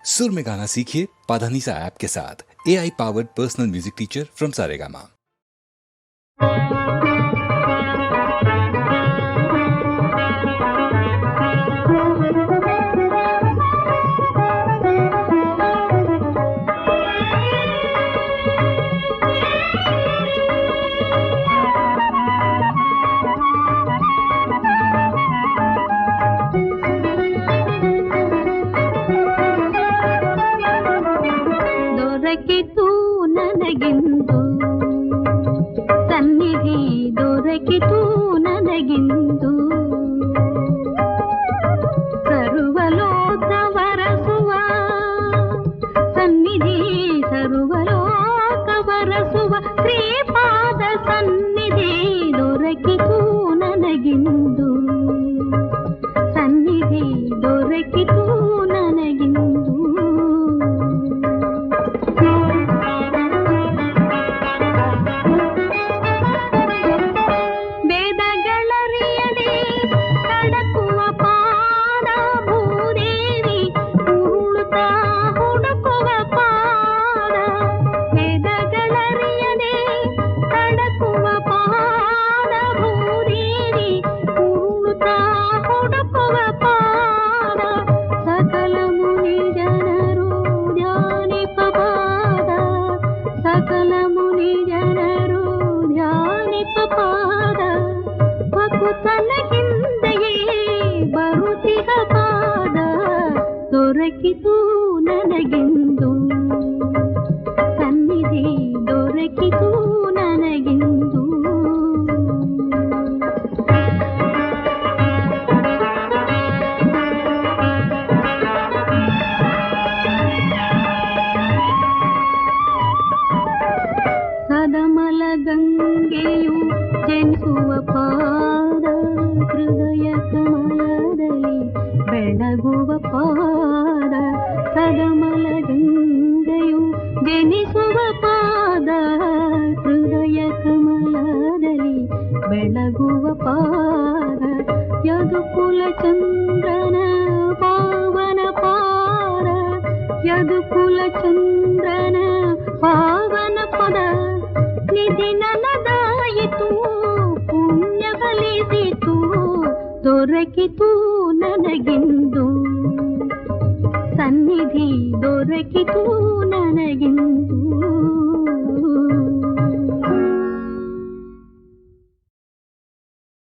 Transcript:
सुर में गाना सीखिए पाधानीसा ऐप के साथ। AI powered personal music teacher from Saregama. ದೊರಕಿತು ನನಗಿಂದು ಸನ್ನಿಧಿ, ದೊರಕಿತು ನನಗಿಂದು ಸರ್ವಲೋಕ ವರಸುವ ಸನ್ನಿಧಿ, ಸರ್ವಲೋಕ ವರಸುವ ಶ್ರೀಪಾದ ಸನ್ನಿಧಿ, ದೊರಕಿತು ನನಗಿಂದು ಸನ್ನಿಧಿ, ದೊರಕಿತು ನನಗಿಂದು. ದೊರಕಿತು ನನಗಿಂದು ಸನ್ನಿಧಿ, ದೊರಕಿತು ನನಗಿಂದು. ಸದಮಲ ಗಂಗೆಯು ಜನಿಸುವ ಪಾದ, ಹೃದಯ ಕಮಲದಲ್ಲಿ ಬೆಳಗುವ ಪಾದ, ಸದಮಲ ಗಂಗೆಯು ಜನಿಸುವ ಪಾದ, ಹೃದಯ ಕಮಲದಲ್ಲಿ ಬೆಳಗುವ ಪಾದ, ಯದುಕುಲ ಚಂದ್ರನ ಪಾವನ ಪಾದ, ಯದುಕುಲ ಚಂದ್ರನ ಪಾವನ ಪದ, ನಿಧಿ ನನದಾಯಿತು ಪುಣ್ಯ ಫಲಿಸಿತು, ದೊರಕಿತು ನನಗಿಂದು ಸನ್ನಿಧಿ, ದೊರಕಿತು ನನಗಿಂದು.